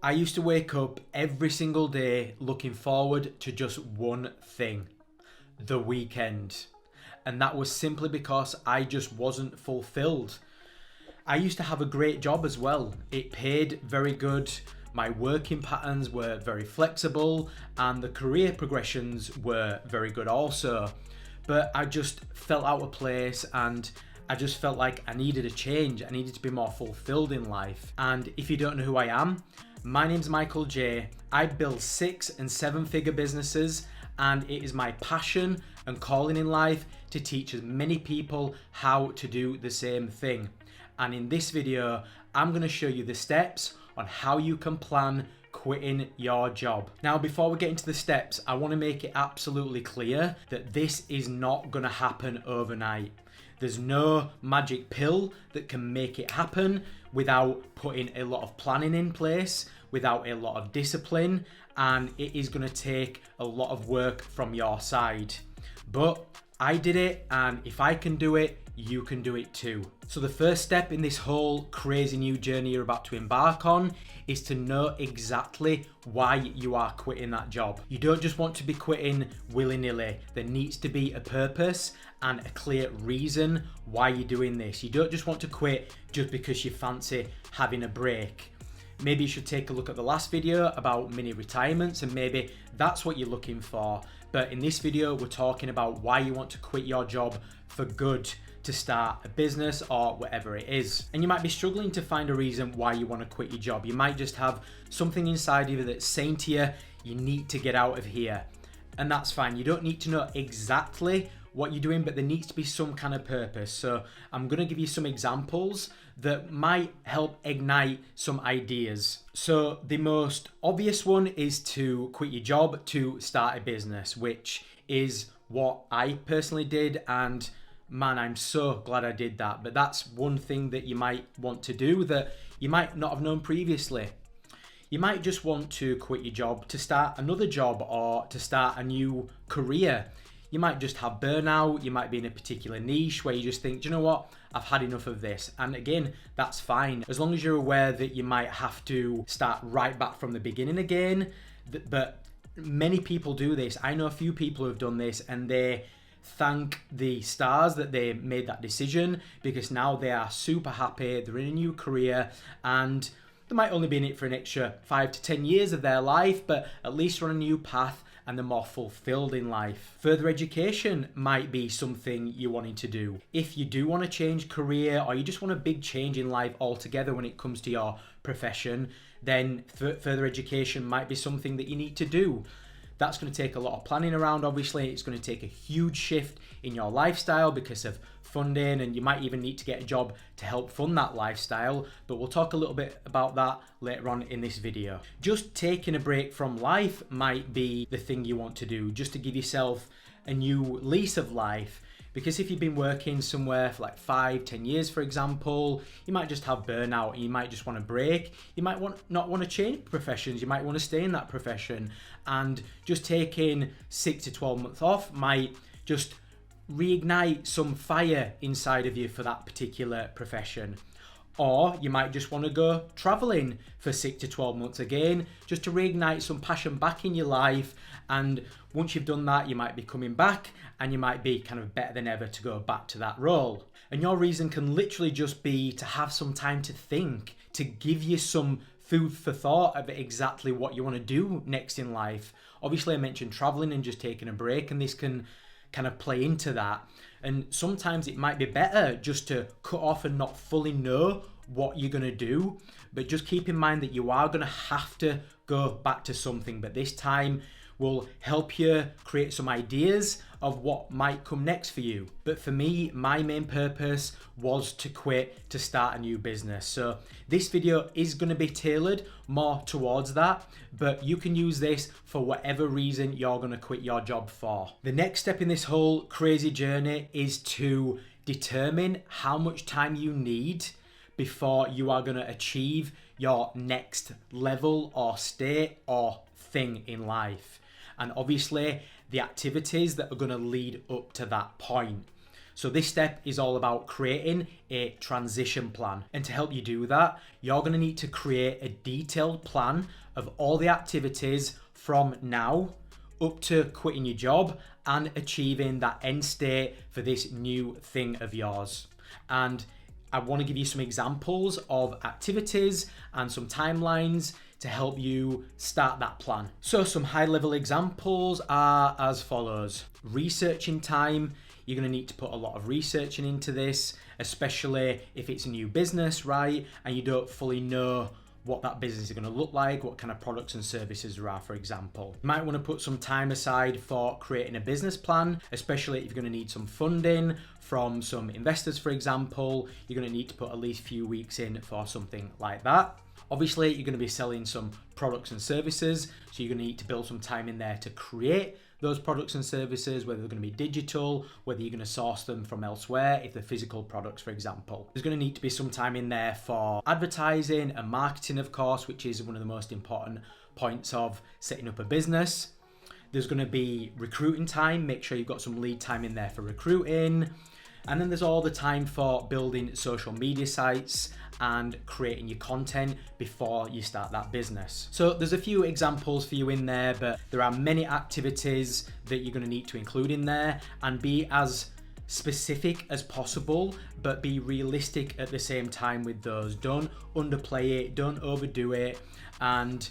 I used to wake up every single day looking forward to just one thing: the weekend. And that was simply because I just wasn't fulfilled. I used to have a great job as well. It paid very good. My working patterns were very flexible and the career progressions were very good also. But I just felt out of place and I just felt like I needed a change. I needed to be more fulfilled in life. And if you don't know who I am, my name's Michael J. I build 6 and 7 figure businesses, and it is my passion and calling in life to teach as many people how to do the same thing. And in this video, I'm going to show you the steps on how you can plan quitting your job. Now, before we get into the steps, I want to make it absolutely clear that this is not going to happen overnight. There's no magic pill that can make it happen without putting a lot of planning in place, without a lot of discipline, and it is going to take a lot of work from your side. But I did it, and if I can do it, you can do it too. So the first step in this whole crazy new journey you're about to embark on is to know exactly why you are quitting that job. You don't just want to be quitting willy-nilly. There needs to be a purpose and a clear reason why you're doing this. You don't just want to quit just because you fancy having a break. Maybe you should take a look at the last video about mini retirements and maybe that's what you're looking for. But in this video, we're talking about why you want to quit your job for good, to start a business or whatever it is. And you might be struggling to find a reason why you want to quit your job. You might just have something inside of you that's saying to you, you need to get out of here. And that's fine. You don't need to know exactly what you're doing, but there needs to be some kind of purpose. So I'm going to give you some examples that might help ignite some ideas. So the most obvious one is to quit your job to start a business, which is what I personally did, and man, I'm so glad I did that. But that's one thing that you might want to do that you might not have known previously. You might just want to quit your job to start another job or to start a new career. You might just have burnout. You might be in a particular niche where you just think, do you know what? I've had enough of this. And again, that's fine. As long as you're aware that you might have to start right back from the beginning again. But many people do this. I know a few people who have done this and they thank the stars that they made that decision because now they are super happy. They're in a new career and they might only be in it for an extra 5 to 10 years of their life, but at least they're on a new path and they're more fulfilled in life. Further education might be something you're wanting to do. If you do want to change career or you just want a big change in life altogether when it comes to your profession, then further education might be something that you need to do. That's going to take a lot of planning around, obviously. It's going to take a huge shift in your lifestyle because of funding, and you might even need to get a job to help fund that lifestyle. But we'll talk a little bit about that later on in this video. Just taking a break from life might be the thing you want to do, just to give yourself a new lease of life. Because if you've been working somewhere for like 5-10 years, for example, you might just have burnout and you might just want a break. You might not want to change professions. You might want to stay in that profession, and just taking 6 to 12 months off might just reignite some fire inside of you for that particular profession. Or you might just want to go traveling for 6 to 12 months again, just to reignite some passion back in your life. And once you've done that, you might be coming back and you might be kind of better than ever to go back to that role. And your reason can literally just be to have some time to think, to give you some food for thought of exactly what you want to do next in life. Obviously, I mentioned traveling and just taking a break, and this can kind of play into that. And sometimes it might be better just to cut off and not fully know what you're going to do, but just keep in mind that you are going to have to go back to something, but this time will help you create some ideas of what might come next for you. But for me, my main purpose was to quit to start a new business. So this video is going to be tailored more towards that, but you can use this for whatever reason you're going to quit your job for. The next step in this whole crazy journey is to determine how much time you need before you are going to achieve your next level or state or thing in life. And obviously the activities that are going to lead up to that point. So this step is all about creating a transition plan. And to help you do that, you're going to need to create a detailed plan of all the activities from now up to quitting your job and achieving that end state for this new thing of yours. And I want to give you some examples of activities and some timelines to help you start that plan. So some high-level examples are as follows. Researching time. You're going to need to put a lot of researching into this, especially if it's a new business, right? And you don't fully know what that business is going to look like, what kind of products and services there are, for example. You might want to put some time aside for creating a business plan, especially if you're going to need some funding from some investors, for example. You're going to need to put at least a few weeks in for something like that. Obviously, you're going to be selling some products and services, so you're going to need to build some time in there to create those products and services, whether they're going to be digital, whether you're going to source them from elsewhere, if they're physical products, for example. There's going to need to be some time in there for advertising and marketing, of course, which is one of the most important points of setting up a business. There's going to be recruiting time. Make sure you've got some lead time in there for recruiting. And then there's all the time for building social media sites and creating your content before you start that business. So there's a few examples for you in there, but there are many activities that you're going to need to include in there, and be as specific as possible, but be realistic at the same time with those. Don't underplay it, don't overdo it, and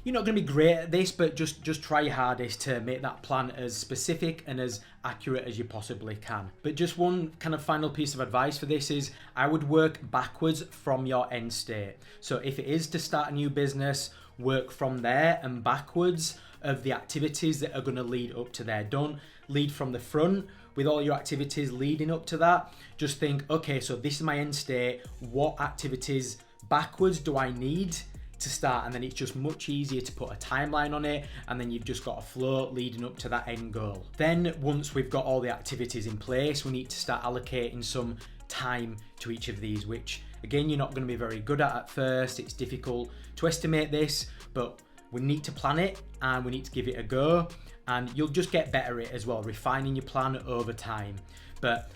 you're not going to be great at this, but just try your hardest to make that plan as specific and as accurate as you possibly can. But just one kind of final piece of advice for this is I would work backwards from your end state. So if it is to start a new business, work from there and backwards of the activities that are going to lead up to there. Don't lead from the front with all your activities leading up to that. Just think, okay, so this is my end state. What activities backwards do I need to start? And then it's just much easier to put a timeline on it, and then you've just got a flow leading up to that end goal. Then once we've got all the activities in place, we need to start allocating some time to each of these, which again, you're not going to be very good at first. It's difficult to estimate this, but we need to plan it and we need to give it a go, and you'll just get better at it as well, refining your plan over time. But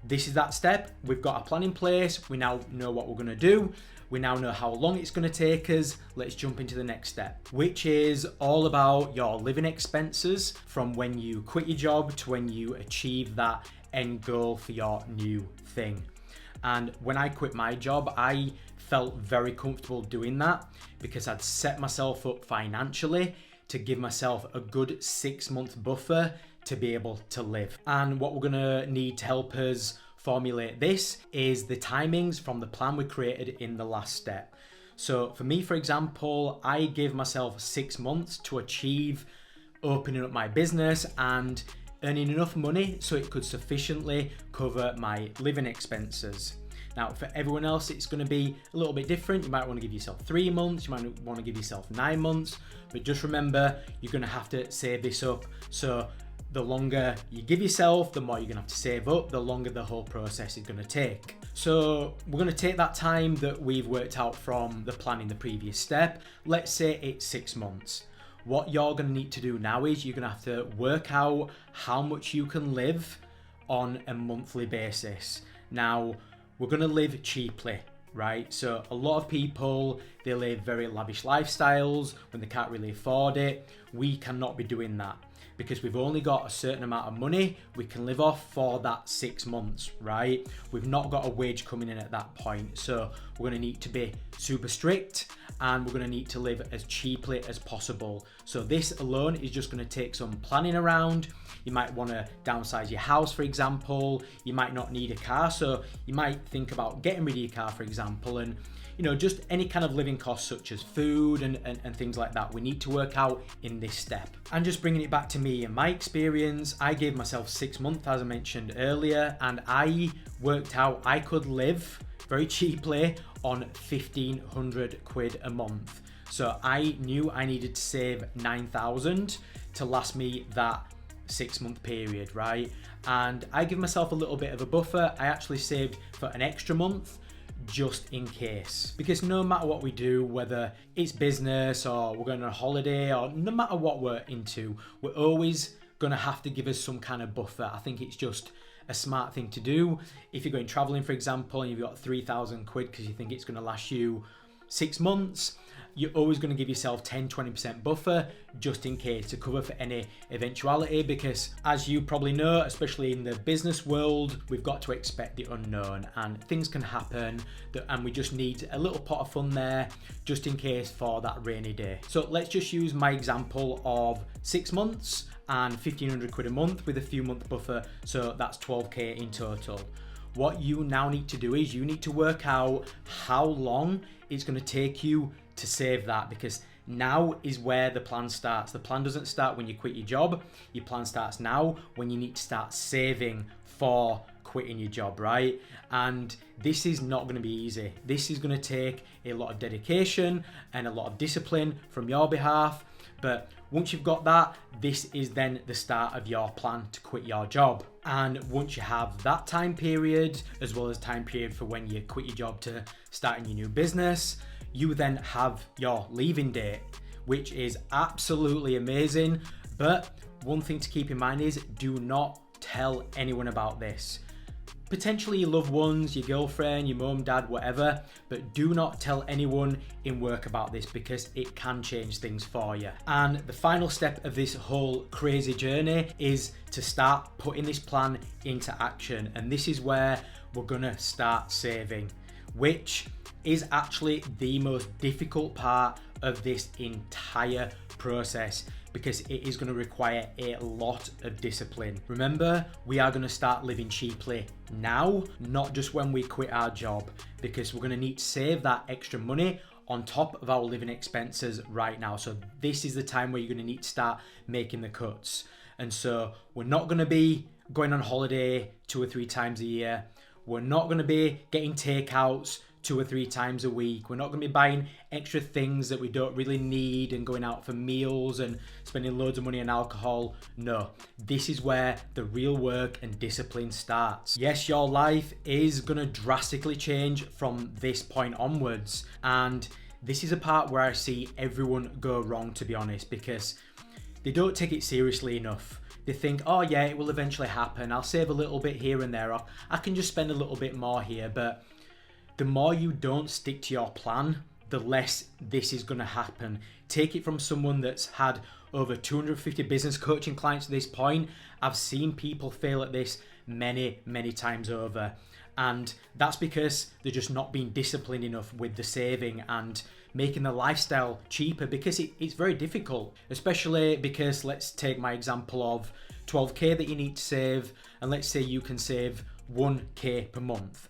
this is that step. We've got a plan in place. We now know what we're going to do. We now know how long it's going to take us. Let's jump into the next step, which is all about your living expenses from when you quit your job to when you achieve that end goal for your new thing. And when I quit my job, I felt very comfortable doing that because I'd set myself up financially to give myself a good 6-month buffer to be able to live. And what we're going to need to help us formulate this is the timings from the plan we created in the last step. So for me, for example, I gave myself 6 months to achieve opening up my business and earning enough money so it could sufficiently cover my living expenses. Now, for everyone else, it's going to be a little bit different. You might want to give yourself 3 months, you might want to give yourself 9 months, but just remember, you're going to have to save this up. So the longer you give yourself, the more you're going to have to save up, the longer the whole process is going to take. So we're going to take that time that we've worked out from the plan in the previous step. Let's say it's 6 months. What you're going to need to do now is you're going to have to work out how much you can live on a monthly basis. Now, we're going to live cheaply, right? So a lot of people, they live very lavish lifestyles when they can't really afford it. We cannot be doing that, because we've only got a certain amount of money we can live off for that 6 months, right? We've not got a wage coming in at that point. So we're going to need to be super strict, and we're going to need to live as cheaply as possible. So this alone is just going to take some planning around. You might want to downsize your house, for example. You might not need a car, so you might think about getting rid of your car, for example, and just any kind of living costs such as food and things like that we need to work out in this step. And just bringing it back to me and my experience, I gave myself 6 months, as I mentioned earlier, and I worked out I could live very cheaply on 1,500 quid a month. So I knew I needed to save 9,000 to last me that 6-month period, right? And I give myself a little bit of a buffer. I actually saved for an extra month just in case, because no matter what we do, whether it's business or we're going on a holiday or no matter what we're into, we're always going to have to give us some kind of buffer. I think it's just a smart thing to do. If you're going traveling, for example, and you've got 3,000 quid because you think it's going to last you 6 months, you're always going to give yourself 10-20% buffer just in case, to cover for any eventuality, because as you probably know, especially in the business world, we've got to expect the unknown and things can happen, and we just need a little pot of fun there just in case for that rainy day. So let's just use my example of 6 months and 1,500 quid a month with a few month buffer, so that's 12k in total. What you now need to do is you need to work out how long it's going to take you to save that, because now is where the plan starts. The plan doesn't start when you quit your job. Your plan starts now when you need to start saving for quitting your job, right? And this is not going to be easy. This is going to take a lot of dedication and a lot of discipline from your behalf. But once you've got that, this is then the start of your plan to quit your job. And once you have that time period, as well as time period for when you quit your job to starting your new business, you then have your leaving date, which is absolutely amazing. But one thing to keep in mind is do not tell anyone about this. Potentially your loved ones, your girlfriend, your mum, dad, whatever, but do not tell anyone in work about this, because it can change things for you. And the final step of this whole crazy journey is to start putting this plan into action. And this is where we're gonna start saving, which is actually the most difficult part of this entire process, because it is going to require a lot of discipline. Remember, we are going to start living cheaply now, not just when we quit our job, because we're going to need to save that extra money on top of our living expenses right now. So this is the time where you're going to need to start making the cuts. And so we're not going to be going on holiday 2 or 3 times a year. We're not going to be getting takeouts 2 or 3 times a week. We're not going to be buying extra things that we don't really need and going out for meals and spending loads of money on alcohol. No, this is where the real work and discipline starts. Yes, your life is going to drastically change from this point onwards. And this is a part where I see everyone go wrong, to be honest, because they don't take it seriously enough. They think, oh yeah, it will eventually happen. I'll save a little bit here and there. I can just spend a little bit more here. But the more you don't stick to your plan, the less this is going to happen. Take it from someone that's had over 250 business coaching clients at this point. I've seen people fail at this many, many times over. And that's because they're just not being disciplined enough with the saving and making the lifestyle cheaper, because it's very difficult, especially because let's take my example of 12k that you need to save, and let's say you can save 1k per month.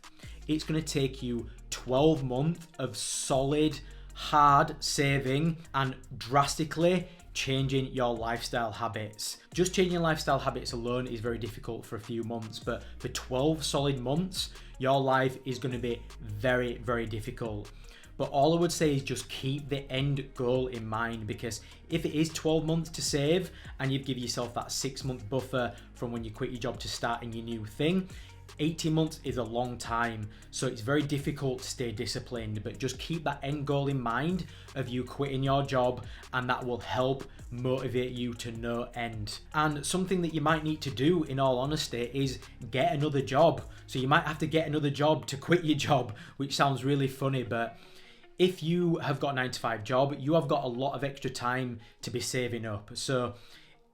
It's going to take you 12 months of solid, hard saving and drastically changing your lifestyle habits. Just changing lifestyle habits alone is very difficult for a few months, but for 12 solid months, your life is going to be very, very difficult. But all I would say is just keep the end goal in mind, because if it is 12 months to save and you've given yourself that 6-month buffer from when you quit your job to starting your new thing, 18 months is a long time, so it's very difficult to stay disciplined. But just keep that end goal in mind of you quitting your job, and that will help motivate you to no end. And something that you might need to do, in all honesty, is get another job. So you might have to get another job to quit your job, which sounds really funny, but if you have got a 9-to-5 job, you have got a lot of extra time to be saving up.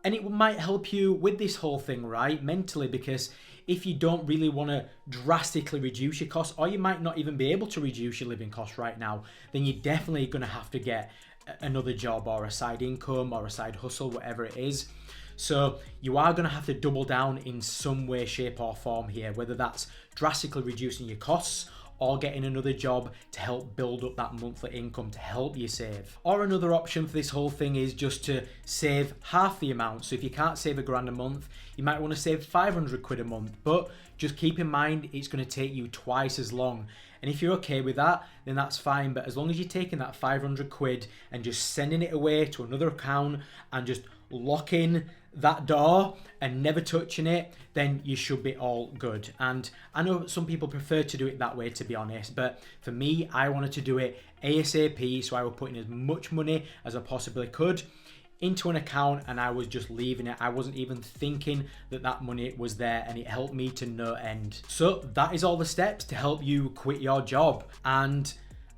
And it might help you with this whole thing, right, mentally, because if you don't really want to drastically reduce your costs, or you might not even be able to reduce your living costs right now, then you're definitely going to have to get another job or a side income or a side hustle, whatever it is. So you are going to have to double down in some way, shape or form here, whether that's drastically reducing your costs or getting another job to help build up that monthly income to help you save. Or another option for this whole thing is just to save half the amount. So if you can't save £1,000 a month, you might want to save 500 quid a month, but just keep in mind it's going to take you twice as long. And if you're okay with that, then that's fine. But as long as you're taking that 500 quid and just sending it away to another account and just locking that door and never touching it, then you should be all good. And I know some people prefer to do it that way, to be honest, but for me, I wanted to do it ASAP, so I was putting as much money as I possibly could into an account and I was just leaving it. I wasn't even thinking that that money was there, and it helped me to no end. So that is all the steps to help you quit your job. And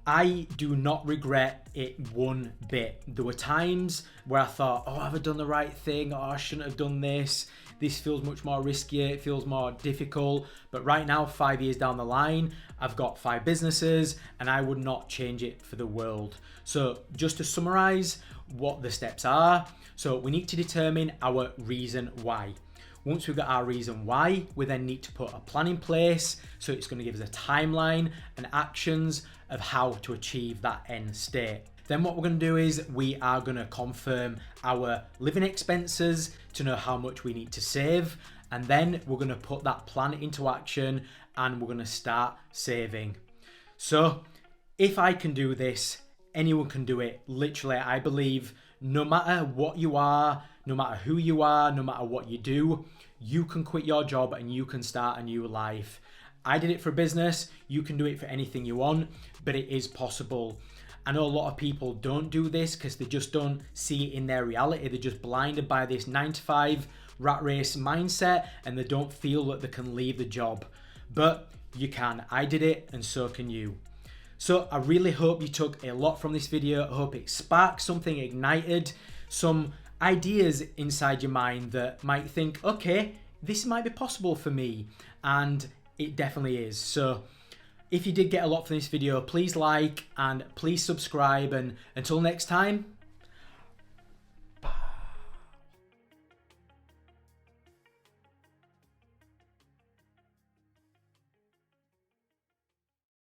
I do not regret it one bit. There were times where I thought, oh, have I done the right thing? Oh, I shouldn't have done this. This feels much more riskier. It feels more difficult. But right now, 5 years down the line, I've got 5 businesses and I would not change it for the world. So just to summarize what the steps are. So we need to determine our reason why. Once we've got our reason why, we then need to put a plan in place. So it's going to give us a timeline and actions of how to achieve that end state. Then what we're going to do is we are going to confirm our living expenses to know how much we need to save. And then we're going to put that plan into action and we're going to start saving. So if I can do this, anyone can do it. Literally, I believe no matter what you are, no matter who you are, no matter what you do, you can quit your job and you can start a new life. I did it for business. You can do it for anything you want, but it is possible. I know a lot of people don't do this because they just don't see it in their reality. They're just blinded by this 9-to-5 rat race mindset and they don't feel that they can leave the job. But you can. I did it and so can you. So I really hope you took a lot from this video. I hope it sparked something, ignited some ideas inside your mind that might think, okay, this might be possible for me. And it definitely is. So if you did get a lot from this video, please like and please subscribe. And until next time,